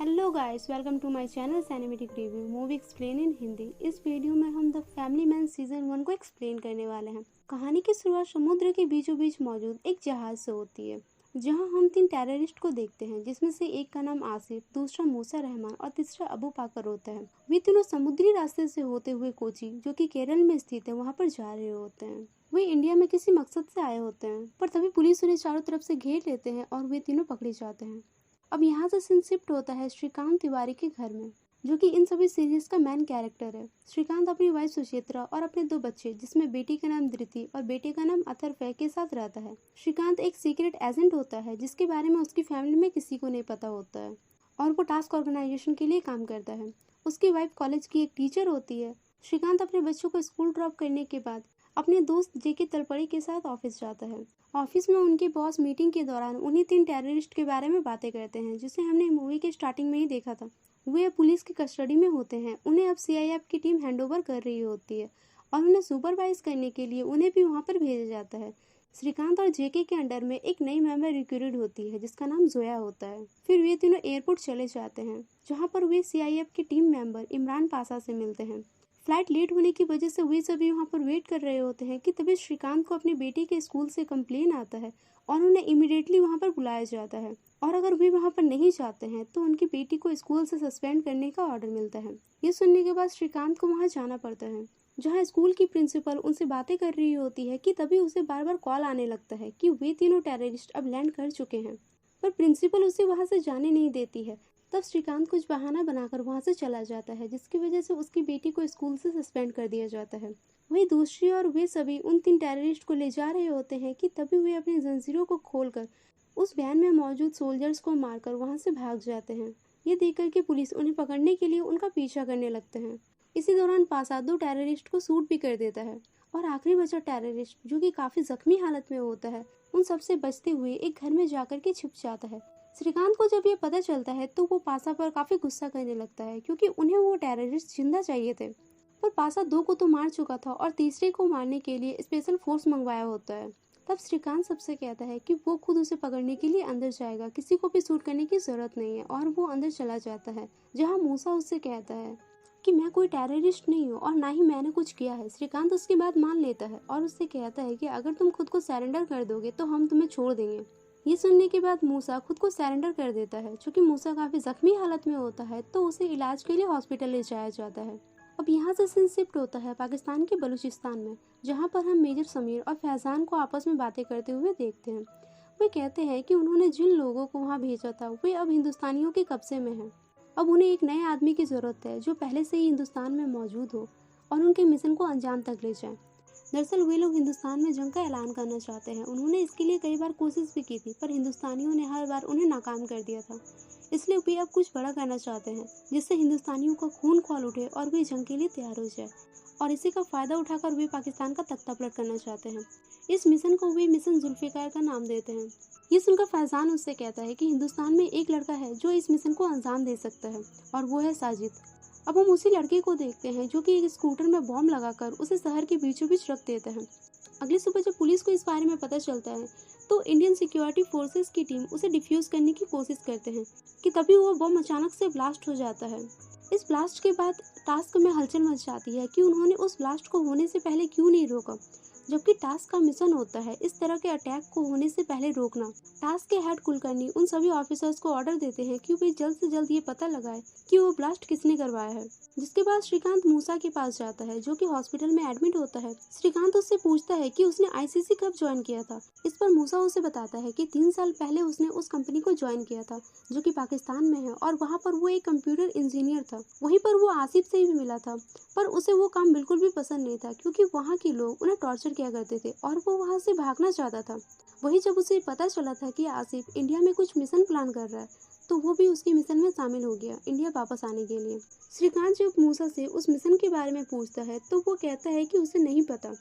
Hello guys, welcome to my channel cinematic review movie explain in Hindi. इस video में हम the family man season 1 को explain करने वाले हैं। कहानी की शुरुआत समुद्र के बीचों बीच मौजूद एक जहाज से होती है, जहां हम 3 टेररिस्ट को देखते हैं, जिसमें से एक का नाम आसिफ, दूसरा मूसा रहमान और तीसरा अबू पाकर होता है। वे तीनों समुद्री रास्ते से होते हुए कोची, जो कि केरल में स्थित है, वहाँ पर जा रहे होते हैं। वे इंडिया में किसी मकसद से आए होते हैं, पर तभी पुलिस उन्हें चारों तरफ से घेर लेते हैं और वे तीनों पकड़े जाते हैं। अब यहाँ से सीन शिफ्ट होता है श्रीकांत तिवारी के घर में, जो कि इन सभी सीरीज का मेन कैरेक्टर है। श्रीकांत अपनी वाइफ सुचित्रा और अपने 2 बच्चे, जिसमें बेटी का नाम धृति और बेटे का नाम अथर्व के साथ रहता है। श्रीकांत एक सीक्रेट एजेंट होता है, जिसके बारे में उसकी फैमिली में किसी को नहीं पता होता है, और वो टास्क ऑर्गेनाइजेशन के लिए काम करता है। उसकी वाइफ कॉलेज की एक टीचर होती है। श्रीकांत अपने बच्चों को स्कूल ड्रॉप करने के बाद अपने दोस्त जेके तलपड़ी के साथ ऑफिस जाता है। ऑफिस में उनके बॉस मीटिंग के दौरान उन्हीं 3 टेररिस्ट के बारे में बातें करते हैं, जिसे हमने मूवी के स्टार्टिंग में ही देखा था। वे अब पुलिस की कस्टडी में होते हैं। उन्हें अब सीआईएफ की टीम हैंडओवर कर रही होती है और उन्हें सुपरवाइज करने के लिए उन्हें भी वहां पर भेजा जाता है। श्रीकांत और जेके के अंडर में एक नई मेंबर रिक्रूटेड होती है, जिसका नाम जोया होता है। फिर वे तीनों एयरपोर्ट चले जाते हैं, जहाँ पर वे सीआईएफ के टीम मेंबर इमरान पाशा से मिलते हैं। फ्लाइट लेट होने की वजह से वे सभी वहाँ पर वेट कर रहे होते हैं कि तभी श्रीकांत को अपनी बेटी के स्कूल से कंप्लेन आता है और उन्हें इमीडिएटली वहाँ पर बुलाया जाता है, और अगर वे वहाँ पर नहीं जाते हैं तो उनकी बेटी को स्कूल से सस्पेंड करने का ऑर्डर मिलता है। ये सुनने के बाद श्रीकांत को वहाँ जाना पड़ता है, जहाँ स्कूल की प्रिंसिपल उनसे बातें कर रही होती है कि तभी उसे बार बार कॉल आने लगता है कि वे तीनों टेररिस्ट अब लैंड कर चुके हैं, पर प्रिंसिपल उसे वहाँ से जाने नहीं देती है। तब श्रीकांत कुछ बहाना बनाकर वहां से चला जाता है, जिसकी वजह से उसकी बेटी को स्कूल से सस्पेंड कर दिया जाता है। वहीं दूसरी ओर वे सभी उन 3 टेररिस्ट को ले जा रहे होते हैं कि तभी वे अपनी जंजीरों को खोलकर उस वैन में मौजूद सोल्जर्स को मारकर वहां से भाग जाते हैं। ये देखकर कि पुलिस उन्हें पकड़ने के लिए उनका पीछा करने लगते हैं। इसी दौरान पासा 2 टेररिस्ट को शूट भी कर देता है, और आखिरी बचा टेररिस्ट, जो कि काफी जख्मी हालत में होता है, उन सबसे बचते हुए एक घर में जाकर के छिप जाता है। श्रीकांत को जब ये पता चलता है तो वो पासा पर काफी गुस्सा करने लगता है, क्योंकि उन्हें वो टेररिस्ट जिंदा चाहिए थे, पर पासा 2 को तो मार चुका था और तीसरे को मारने के लिए स्पेशल फोर्स मंगवाया होता है। तब श्रीकांत सबसे कहता है कि वो खुद उसे पकड़ने के लिए अंदर जाएगा, किसी को भी शूट करने की जरूरत नहीं है, और वो अंदर चला जाता है, जहाँ मूसा उससे कहता है कि मैं कोई टेररिस्ट नहीं हूँ और ना ही मैंने कुछ किया है। श्रीकांत उसकी बात मान लेता है और उससे कहता है कि अगर तुम खुद को सरेंडर कर दोगे तो हम तुम्हें छोड़ देंगे। ये सुनने के बाद मूसा खुद को सरेंडर कर देता है। चूंकि मूसा काफी जख्मी हालत में होता है तो उसे इलाज के लिए हॉस्पिटल ले जाया जाता है। अब यहाँ से सीन शिफ्ट होता है पाकिस्तान के बलूचिस्तान में, जहाँ पर हम मेजर समीर और फैजान को आपस में बातें करते हुए देखते हैं। वे कहते हैं कि उन्होंने जिन लोगों को वहाँ भेजा था वे अब हिंदुस्तानियों के कब्जे में हैं। अब उन्हें एक नए आदमी की जरूरत है जो पहले से ही हिंदुस्तान में मौजूद हो और उनके मिशन को अंजाम तक ले जाए। दरअसल वे लोग हिंदुस्तान में जंग का ऐलान करना चाहते हैं। उन्होंने इसके लिए कई बार कोशिश भी की थी, पर हिंदुस्तानियों ने हर बार उन्हें नाकाम कर दिया था। इसलिए वे अब कुछ बड़ा करना चाहते हैं, जिससे हिंदुस्तानियों का खून खौल उठे और वे जंग के लिए तैयार हो जाए, और इसी का फायदा उठाकर वे पाकिस्तान का तख्ता पलट करना चाहते हैं। इस मिशन को वे मिशन जुल्फिकार का नाम देते हैं। ये सुनकर फैजान उससे कहता है कि हिंदुस्तान में एक लड़का है जो इस मिशन को अंजाम दे सकता है, और वो है साजिद। अब हम उसी लड़के को देखते हैं जो कि एक स्कूटर में बॉम्ब लगाकर उसे शहर के बीचों बीच रख देता है। अगली सुबह जब पुलिस को इस बारे में पता चलता है तो इंडियन सिक्योरिटी फोर्सेस की टीम उसे डिफ्यूज करने की कोशिश करते हैं कि तभी वो बम अचानक से ब्लास्ट हो जाता है। इस ब्लास्ट के बाद टास्क में हलचल मच जाती है कि उन्होंने उस ब्लास्ट को होने से पहले क्यों नहीं रोका, जबकि टास्क का मिशन होता है इस तरह के अटैक को होने से पहले रोकना। टास्क के हेड कुलकर्णी उन सभी ऑफिसर्स को ऑर्डर देते हैं कि वे जल्द से जल्द ये पता लगाए कि वो ब्लास्ट किसने करवाया है। जिसके बाद श्रीकांत मूसा के पास जाता है, जो कि हॉस्पिटल में एडमिट होता है। श्रीकांत उससे पूछता है कि उसने आईसीसी कब ज्वाइन किया था। इस पर मूसा उसे बताता है कि 3 साल पहले उसने उस कंपनी को ज्वाइन किया था, जो कि पाकिस्तान में है, और वहाँ पर वो एक कंप्यूटर इंजीनियर था। वहीं पर वो आसिफ से भी मिला था, पर उसे वो काम बिल्कुल भी पसंद नहीं था, क्योंकि वहाँ के लोग उन्हें टॉर्चर किया करते थे और वो वहाँ से भागना चाहता था। वही जब उसे पता चला था कि आसिफ इंडिया में कुछ मिशन प्लान कर रहा है, तो वो भी उसके मिशन में शामिल हो गया इंडिया वापस आने के लिए। श्रीकांत जब मूसा से उस मिशन के बारे में पूछता है तो वो कहता है कि उसे नहीं पता।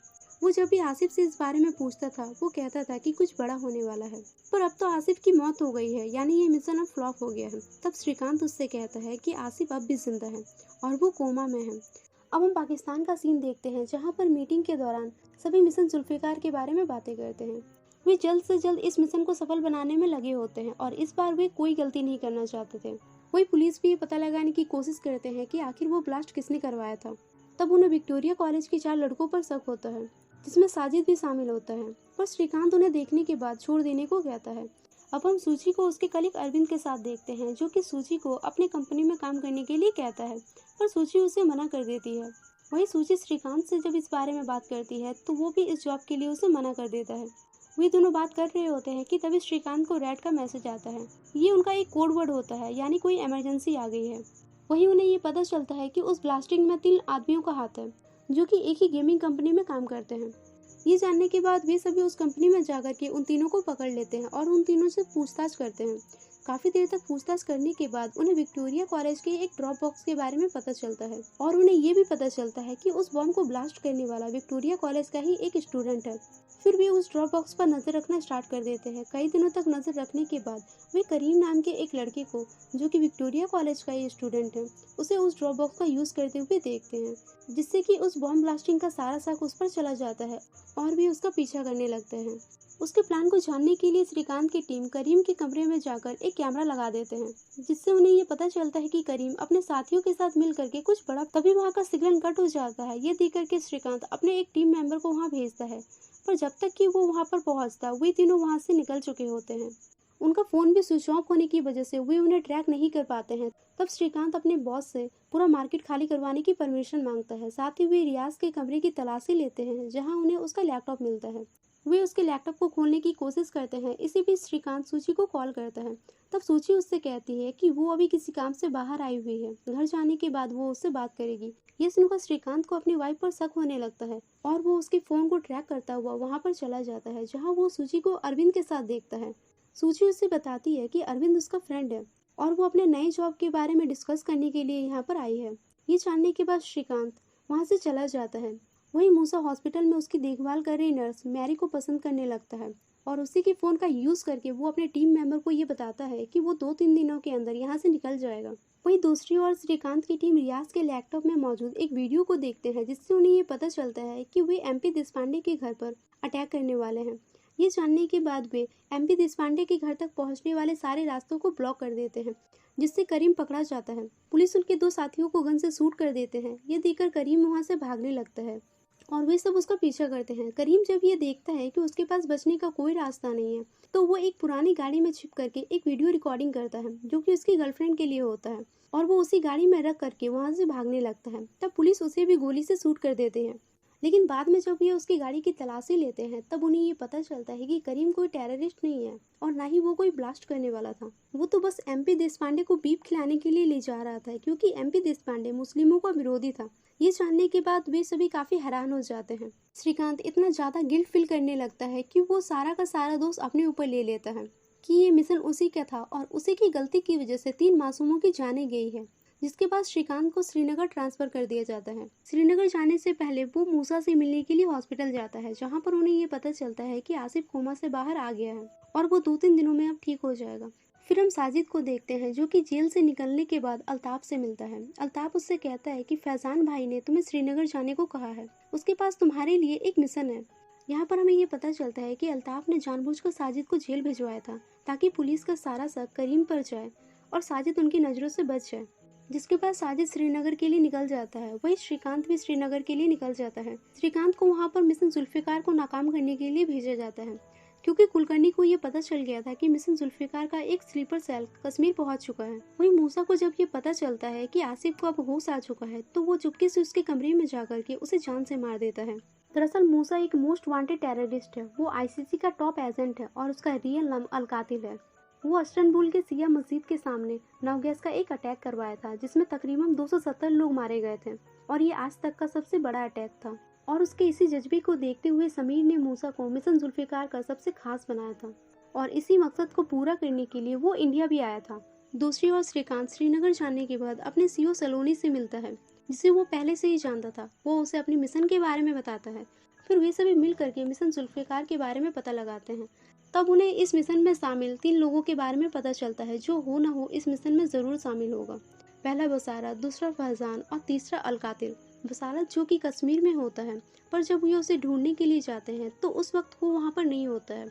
वो जब भी आसिफ से इस बारे में पूछता था वो कहता था कि कुछ बड़ा होने वाला है, पर अब तो आसिफ की मौत हो गई है, यानी ये मिशन अब फ्लॉप हो गया है। तब श्रीकांत उससे कहता है कि आसिफ अब भी जिंदा है और वो कोमा में है। अब हम पाकिस्तान का सीन देखते हैं, जहाँ पर मीटिंग के दौरान सभी मिशन जुल्फिकार के बारे में बातें करते हैं। वे जल्द से जल्द इस मिशन को सफल बनाने में लगे होते हैं और इस बार वे कोई गलती नहीं करना चाहते थे। वही पुलिस भी ये पता लगाने की कोशिश करते हैं कि आखिर वो ब्लास्ट किसने करवाया था। तब उन्हें विक्टोरिया कॉलेज के 4 लड़कों पर शक होता है, जिसमें साजिद भी शामिल होता है, पर श्रीकांत उन्हें देखने के बाद छोड़ देने को कहता है। अब हम सूची को उसके कलीग अरविंद के साथ देखते हैं, जो कि सूची को अपने कंपनी में काम करने के लिए कहता है, पर सूची उसे मना कर देती है। वहीं सूची श्रीकांत से जब इस बारे में बात करती है तो वो भी इस जॉब के लिए उसे मना कर देता है। वे दोनों बात कर रहे होते हैं कि तभी श्रीकांत को रेड का मैसेज आता है। ये उनका एक कोड वर्ड होता है, यानी कोई इमरजेंसी आ गई है। वहीं उन्हें ये पता चलता है कि उस ब्लास्टिंग में 3 आदमियों का हाथ है, जो कि एक ही गेमिंग कंपनी में काम करते हैं। ये जानने के बाद वे सभी उस कंपनी में जाकर के उन तीनों को पकड़ लेते हैं और उन तीनों से पूछताछ करते हैं। काफी देर तक पूछताछ करने के बाद उन्हें विक्टोरिया कॉलेज के एक ड्रॉप बॉक्स के बारे में पता चलता है और उन्हें ये भी पता चलता है कि उस बॉम्ब को ब्लास्ट करने वाला विक्टोरिया कॉलेज का ही एक स्टूडेंट है। फिर वे उस ड्रॉप बॉक्स पर नजर रखना स्टार्ट कर देते हैं। कई दिनों तक नजर रखने के बाद वे करीम नाम के एक लड़के को, जो कि विक्टोरिया कॉलेज का ही स्टूडेंट है, उसे उस ड्रॉप बॉक्स का यूज करते हुए देखते हैं, जिससे कि उस बॉम्ब ब्लास्टिंग का सारा शक उस पर चला जाता है और भी उसका पीछा करने लगते हैं। उसके प्लान को जानने के लिए श्रीकांत की टीम करीम के कमरे में जाकर एक कैमरा लगा देते हैं, जिससे उन्हें ये पता चलता है कि करीम अपने साथियों के साथ मिल करके कुछ बड़ा। तभी वहाँ का सिग्नल कट हो जाता है। ये देख करके श्रीकांत अपने एक टीम मेंबर को वहाँ भेजता है, पर जब तक कि वो वहाँ पर पहुँचता वे तीनों वहाँ से निकल चुके होते हैं। उनका फोन भी स्विच ऑफ होने की वजह से वे उन्हें ट्रैक नहीं कर पाते हैं। तब श्रीकांत अपने बॉस से पूरा मार्केट खाली करवाने की परमिशन मांगता है। साथ ही वे रियाज के कमरे की तलाशी लेते हैं, जहां उन्हें उसका लैपटॉप मिलता है। वे उसके लैपटॉप को खोलने की कोशिश करते हैं। इसी बीच श्रीकांत सूची को कॉल करता है। तब सूची उससे कहती है कि वो अभी किसी काम से बाहर आई हुई है, घर जाने के बाद वो उससे बात करेगी। ये सुनकर श्रीकांत को अपनी वाइफ पर शक होने लगता है और वो उसके फोन को ट्रैक करता हुआ वहाँ पर चला जाता है, जहाँ वो सूची को अरविंद के साथ देखता है। सूची उससे बताती है कि अरविंद उसका फ्रेंड है और वो अपने नए जॉब के बारे में डिस्कस करने के लिए यहाँ पर आई है। ये जानने के बाद श्रीकांत वहाँ से चला जाता है। वहीं मूसा हॉस्पिटल में उसकी देखभाल कर रही नर्स मैरी को पसंद करने लगता है और उसी के फोन का यूज करके वो अपने टीम मेंबर को ये बताता है कि वो 2-3 दिनों के अंदर यहाँ से निकल जाएगा। वहीं दूसरी ओर श्रीकांत की टीम रियाज के लैपटॉप में मौजूद एक वीडियो को देखते हैं, जिससे उन्हें ये पता चलता है कि वे MP देशपांडे के घर पर अटैक करने वाले हैं। ये जानने के बाद वे MP देशपांडे के घर तक पहुंचने वाले सारे रास्तों को ब्लॉक कर देते हैं, जिससे करीम पकड़ा जाता है। पुलिस उनके 2 साथियों को गन से शूट कर देते हैं। ये देखकर करीम वहां से भागने लगता है और वे सब उसका पीछा करते हैं। करीम जब ये देखता है कि उसके पास बचने का कोई रास्ता नहीं है, तो वो एक पुरानी गाड़ी में छिप करके एक वीडियो रिकॉर्डिंग करता है, जो कि उसकी गर्लफ्रेंड के लिए होता है, और वो उसी गाड़ी में रख करके वहां से भागने लगता है। तब पुलिस उसे भी गोली से शूट कर देते हैं। लेकिन बाद में जब ये उसकी गाड़ी की तलाशी लेते हैं, तब उन्हें ये पता चलता है कि करीम कोई टेररिस्ट नहीं है और ना ही वो कोई ब्लास्ट करने वाला था। वो तो बस MP देशपांडे को बीफ खिलाने के लिए ले जा रहा था, क्योंकि MP देशपांडे मुस्लिमों का विरोधी था। ये जानने के बाद वे सभी काफी हैरान हो जाते हैं। श्रीकांत इतना ज्यादा गिल्ट फील करने लगता है कि वो सारा का सारा दोष अपने ऊपर ले लेता है कि ये मिशन उसी का था और उसी की गलती की वजह से 3 मासूमों की जानें गई है। जिसके बाद श्रीकांत को श्रीनगर ट्रांसफर कर दिया जाता है। श्रीनगर जाने से पहले वो मूसा से मिलने के लिए हॉस्पिटल जाता है, जहाँ पर उन्हें ये पता चलता है कि आसिफ कोमा से बाहर आ गया है और वो 2-3 दिनों में अब ठीक हो जाएगा। फिर हम साजिद को देखते हैं, जो कि जेल से निकलने के बाद अल्ताफ से मिलता है। अल्ताफ उससे कहता है कि फैजान भाई ने तुम्हें श्रीनगर जाने को कहा है, उसके पास तुम्हारे लिए एक मिशन है। यहाँ पर हमें ये पता चलता है कि अल्ताफ ने जानबूझकर साजिद को जेल भिजवाया था, ताकि पुलिस का सारा शक करीम पर जाए और साजिद उनकी नज़रों से बच जाए। जिसके बाद साजिद श्रीनगर के लिए निकल जाता है। वही श्रीकांत भी श्रीनगर के लिए निकल जाता है। श्रीकांत को वहाँ पर मिशन जुल्फिकार को नाकाम करने के लिए भेजा जाता है, क्योंकि कुलकर्णी को ये पता चल गया था कि मिशन जुल्फिकार का एक स्लीपर सेल कश्मीर पहुंच चुका है। वहीं मूसा को जब ये पता चलता है कि आसिफ को अब होश आ चुका है, तो वो चुपके से उसके कमरे में जाकर के उसे जान से मार देता है। दरअसल मूसा एक मोस्ट वांटेड टेररिस्ट है। वो ICC का टॉप एजेंट है और उसका रियल नाम अल कातिल है। वो इस्तांबुल के सिया मस्जिद के सामने नवगैस का एक अटैक करवाया था, जिसमें तकरीबन 270 लोग मारे गए थे और ये आज तक का सबसे बड़ा अटैक था। और उसके इसी जज्बे को देखते हुए समीर ने मूसा को मिशन जुल्फिकार का सबसे खास बनाया था और इसी मकसद को पूरा करने के लिए वो इंडिया भी आया था। दूसरी ओर श्रीकांत श्रीनगर जाने के बाद अपने CO सलोनी से मिलता है, जिसे वो पहले से ही जानता था। वो उसे अपने मिशन के बारे में बताता है। फिर वे सभी मिल करके मिशन जुल्फिकार के बारे में पता लगाते हैं। तब उन्हें इस मिशन में शामिल 3 लोगों के बारे में पता चलता है, जो हो न हो इस मिशन में जरूर शामिल होगा। पहला बसारत, दूसरा फैजान और तीसरा अल कातिल। बसारत जो कि कश्मीर में होता है, पर जब ये उसे ढूंढने के लिए जाते हैं तो उस वक्त वो वहाँ पर नहीं होता है।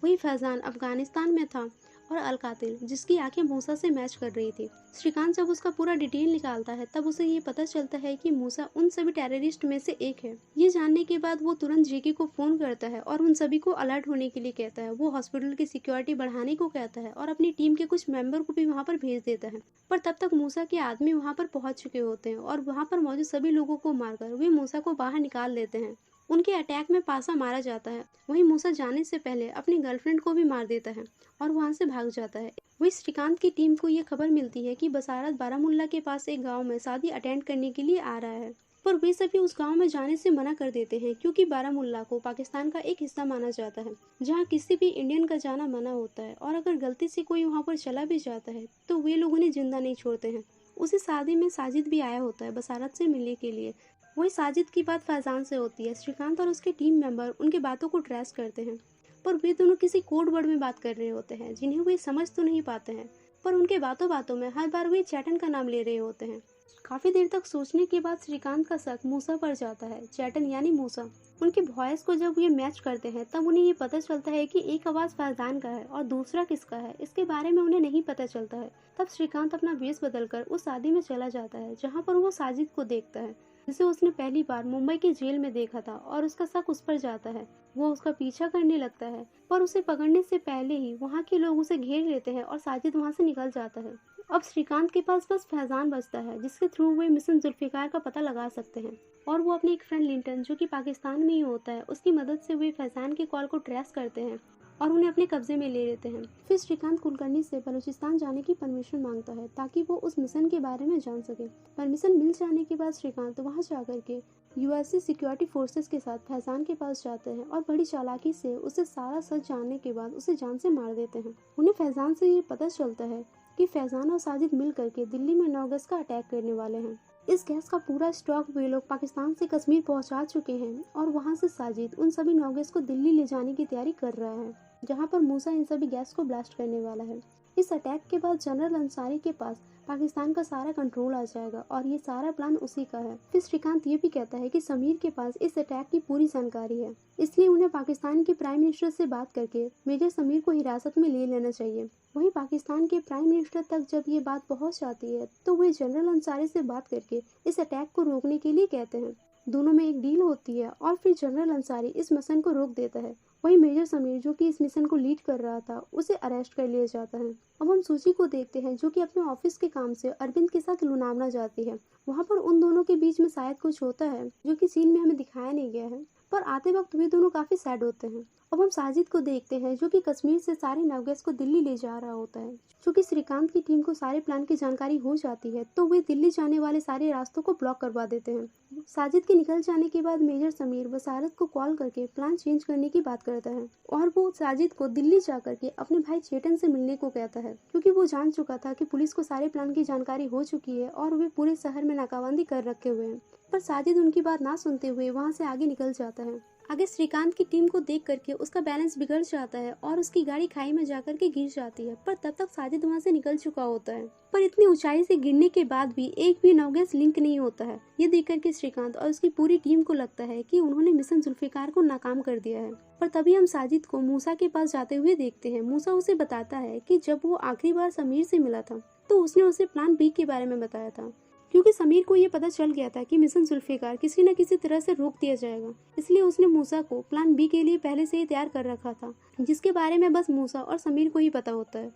वही फैजान अफगानिस्तान में था और अलकातिल जिसकी आंखें मूसा से मैच कर रही थी। श्रीकांत जब उसका पूरा डिटेल निकालता है तब उसे ये पता चलता है कि मूसा उन सभी टेररिस्ट में से एक है। ये जानने के बाद वो तुरंत जेके को फोन करता है और उन सभी को अलर्ट होने के लिए कहता है। वो हॉस्पिटल की सिक्योरिटी बढ़ाने को कहता है और अपनी टीम के कुछ मेंबर को भी वहाँ पर भेज देता है। पर तब तक मूसा के आदमी वहाँ पर पहुँच चुके होते हैं और वहाँ पर मौजूद सभी लोगों को मारकर वे मूसा को बाहर निकाल लेते हैं। उनके अटैक में पासा मारा जाता है। वहीं मूसा जाने से पहले अपनी गर्लफ्रेंड को भी मार देता है और वहां से भाग जाता है। वहीं श्रीकांत की टीम को ये खबर मिलती है कि बसारत बारामुल्ला के पास एक गांव में शादी अटेंड करने के लिए आ रहा है, पर वे सभी उस गांव में जाने से मना कर देते हैं क्योंकि बारामुल्ला को पाकिस्तान का एक हिस्सा माना जाता है जहां किसी भी इंडियन का जाना मना होता है और अगर गलती से कोई वहां पर चला भी जाता है तो वे लोग उन्हें जिंदा नहीं छोड़ते हैं। उसी शादी में साजिद भी आया होता है बसारत से मिलने के लिए। वही साजिद की बात फैजान से होती है। श्रीकांत और उसके टीम मेंबर उनके बातों को ट्रेस करते हैं, पर वे दोनों किसी कोड वर्ड में बात कर रहे होते हैं जिन्हें वे समझ तो नहीं पाते हैं, पर उनके बातों बातों में हर बार वे चैटन का नाम ले रहे होते हैं। काफी देर तक सोचने के बाद श्रीकांत का शक मूसा पर जाता है। चैटन यानी मूसा। उनकी वॉइस को जब ये मैच करते हैं तब उन्हें ये पता चलता है कि एक आवाज फैजान का है और दूसरा किसका है इसके बारे में उन्हें नहीं पता चलता है। तब श्रीकांत अपना वेश बदलकर उस शादी में चला जाता है जहाँ पर वो साजिद को देखता है जिसे उसने पहली बार मुंबई के जेल में देखा था और उसका शक उस पर जाता है। वो उसका पीछा करने लगता है, पर उसे पकड़ने से पहले ही वहाँ के लोग उसे घेर लेते हैं और साजिद वहाँ से निकल जाता है। अब श्रीकांत के पास बस फैजान बचता है जिसके थ्रू वे मिशन जुल्फिकार का पता लगा सकते हैं और वो अपने एक फ्रेंड लिंटन जो कि पाकिस्तान में ही होता है उसकी मदद से वे फैजान के कॉल को ट्रेस करते हैं और उन्हें अपने कब्जे में ले लेते हैं। फिर श्रीकांत कुलकर्णी से बलूचिस्तान जाने की परमिशन मांगता है ताकि वो उस मिशन के बारे में जान सके। परमिशन मिल जाने के बाद श्रीकांत वहां जाकर के यूएसए सिक्योरिटी फोर्सेस के साथ फैजान के पास जाते हैं और बड़ी चालाकी से उसे सारा सच जानने के बाद उसे जान से मार देते हैं। उन्हें फैजान से ये पता चलता है कि फैजान और साजिद मिल करके दिल्ली में 9 अगस्त का अटैक करने वाले हैं। इस गैस का पूरा स्टॉक वे लोग पाकिस्तान से कश्मीर पहुंचा चुके हैं और वहां से साजिद उन सभी 9 अगस्त को दिल्ली ले जाने की तैयारी कर रहा है जहां पर मूसा इन सभी गैस को ब्लास्ट करने वाला है। इस अटैक के बाद जनरल अंसारी के पास पाकिस्तान का सारा कंट्रोल आ जाएगा और ये सारा प्लान उसी का है। फिर श्रीकांत ये भी कहता है कि समीर के पास इस अटैक की पूरी जानकारी है, इसलिए उन्हें पाकिस्तान के प्राइम मिनिस्टर से बात करके मेजर समीर को हिरासत में ले लेना चाहिए। वहीं पाकिस्तान के प्राइम मिनिस्टर तक जब ये बात पहुंच जाती है तो वे जनरल अंसारी से बात करके इस अटैक को रोकने के लिए कहते हैं। दोनों में एक डील होती है और फिर जनरल अंसारी इस मिशन को रोक देता है। वहीं मेजर समीर जो कि इस मिशन को लीड कर रहा था उसे अरेस्ट कर लिया जाता है। अब हम सूची को देखते हैं जो कि अपने ऑफिस के काम से अरविंद के साथ लुनावना जाती है। वहाँ पर उन दोनों के बीच में शायद कुछ होता है जो कि सीन में हमें दिखाया नहीं गया है, पर आते वक्त वे दोनों काफी सैड होते हैं। अब हम साजिद को देखते हैं जो कि कश्मीर से सारे नवगैस को दिल्ली ले जा रहा होता है। चूंकि श्रीकांत की टीम को सारे प्लान की जानकारी हो जाती है तो वे दिल्ली जाने वाले सारे रास्तों को ब्लॉक करवा देते हैं। साजिद के निकल जाने के बाद मेजर समीर बसारत को कॉल करके प्लान चेंज करने की बात करता है और वो साजिद को दिल्ली जाकर के अपने भाई चेतन से मिलने को कहता है क्योंकि वो जान चुका था कि पुलिस को सारे प्लान की जानकारी हो चुकी है और वे पूरे शहर में नाकाबंदी कर रखे हुए हैं। पर साजिद उनकी बात ना सुनते हुए वहाँ से आगे निकल जाता है। आगे श्रीकांत की टीम को देख करके उसका बैलेंस बिगड़ जाता है और उसकी गाड़ी खाई में जाकर के गिर जाती है, पर तब तक साजिद वहाँ से निकल चुका होता है। पर इतनी ऊंचाई से गिरने के बाद भी एक भी नवगैस लिंक नहीं होता है। ये देख करके श्रीकांत और उसकी पूरी टीम को लगता है कि उन्होंने मिशन जुल्फिकार को नाकाम कर दिया है। पर तभी हम साजिद को मूसा के पास जाते हुए देखते हैं। मूसा उसे बताता है कि जब वो आखिरी बार समीर से मिला था तो उसने उसे प्लान बी के बारे में बताया था, क्योंकि समीर को ये पता चल गया था कि मिशन जुल्फिकार किसी न किसी तरह से रोक दिया जाएगा, इसलिए उसने मूसा को प्लान बी के लिए पहले से ही तैयार कर रखा था जिसके बारे में बस मूसा और समीर को ही पता होता है।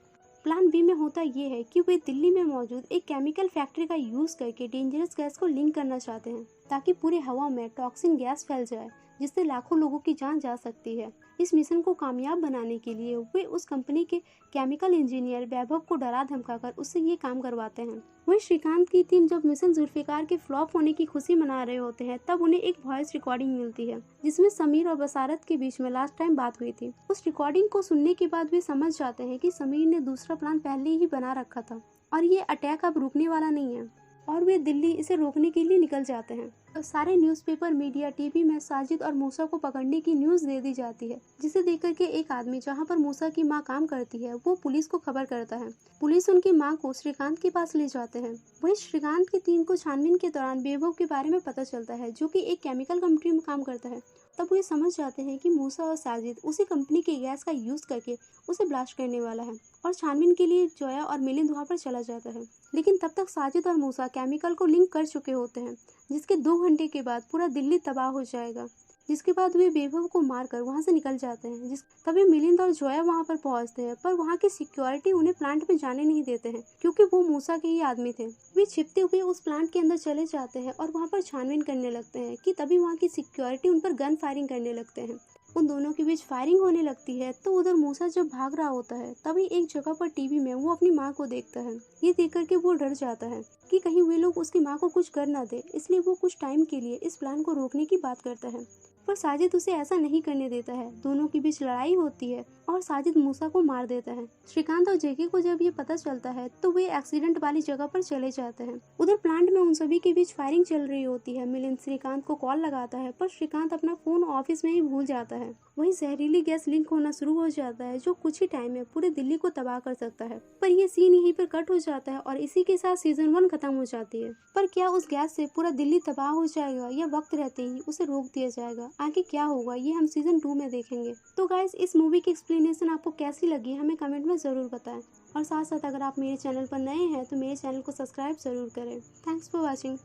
प्लान बी में होता ये है कि वे दिल्ली में मौजूद एक केमिकल फैक्ट्री का यूज करके डेंजरस गैस को लिंक करना चाहते हैं ताकि पूरे हवा में टॉक्सिन गैस फैल जाए जिससे लाखों लोगों की जान जा सकती है। इस मिशन को कामयाब बनाने के लिए वे उस कंपनी के केमिकल इंजीनियर वैभव को डरा धमकाकर उससे ये काम करवाते हैं। वहीं श्रीकांत की टीम जब मिशन जुल्फिकार के फ्लॉप होने की खुशी मना रहे होते हैं तब उन्हें एक वॉइस रिकॉर्डिंग मिलती है जिसमें समीर और बसारत के बीच में लास्ट टाइम बात हुई थी। उस रिकॉर्डिंग को सुनने के बाद वे समझ जाते हैं कि समीर ने दूसरा प्लान पहले ही बना रखा था और ये अटैक अब रुकने वाला नहीं है और वे दिल्ली इसे रोकने के लिए निकल जाते हैं। तो सारे न्यूज़पेपर, मीडिया, टीवी में साजिद और मूसा को पकड़ने की न्यूज़ दे दी जाती है, जिसे देखकर के एक आदमी जहां पर मूसा की मां काम करती है वो पुलिस को खबर करता है। पुलिस उनकी मां को श्रीकांत के पास ले जाते हैं। वहीं श्रीकांत की टीम को छानबीन के दौरान वैभव के बारे में पता चलता है जो कि एक केमिकल कंपनी में काम करता है तब वो ये समझ जाते हैं कि मूसा और साजिद उसी कंपनी के गैस का यूज करके उसे ब्लास्ट करने वाला है और छानबीन के लिए जोया और मिलिंद वहाँ पर चला जाता है। लेकिन तब तक साजिद और मूसा केमिकल को लिंक कर चुके होते हैं, जिसके 2 घंटे के बाद पूरा दिल्ली तबाह हो जाएगा। जिसके बाद वे बेबब को मारकर वहां से निकल जाते हैं। तभी मिलिंद और जोया वहां पर पहुंचते हैं, पर वहां की सिक्योरिटी उन्हें प्लांट में जाने नहीं देते हैं क्योंकि वो मूसा के ही आदमी थे। वे छिपते हुए उस प्लांट के अंदर चले जाते हैं और वहां पर छानबीन करने लगते हैं कि तभी वहां की सिक्योरिटी उन पर गन फायरिंग करने लगते हैं। उन दोनों के बीच फायरिंग होने लगती है तो उधर मूसा जब भाग रहा होता है तभी एक जगह पर टीवी में वो अपनी माँ को देखता है। ये देख करके वो डर जाता है कि कहीं वे लोग उसकी माँ को कुछ कर ना दे, इसलिए वो कुछ टाइम के लिए इस प्लान को रोकने की बात करता है। पर साजिद उसे ऐसा नहीं करने देता है। दोनों के बीच लड़ाई होती है और साजिद मूसा को मार देता है। श्रीकांत और जेके को जब ये पता चलता है तो वे एक्सीडेंट वाली जगह पर चले जाते हैं। उधर प्लांट में उन सभी के बीच फायरिंग चल रही होती है। मिलिंद श्रीकांत को कॉल लगाता है पर श्रीकांत अपना फोन ऑफिस में ही भूल जाता है। वहीं जहरीली गैस लीक होना शुरू हो जाता है जो कुछ ही टाइम में पूरे दिल्ली को तबाह कर सकता है। पर ये सीन यहीं पर कट हो जाता है और इसी के साथ सीजन 1 खत्म हो जाती है। पर क्या उस गैस से पूरा दिल्ली तबाह हो जाएगा या वक्त रहते ही उसे रोक दिया जाएगा? आगे क्या होगा ये हम सीजन 2 में देखेंगे। तो गाइस, इस मूवी की एक्सप्लेनेशन आपको कैसी लगी हमें कमेंट में जरूर बताएं और साथ साथ अगर आप मेरे चैनल पर नए हैं तो मेरे चैनल को सब्सक्राइब जरूर करें। Thanks for watching.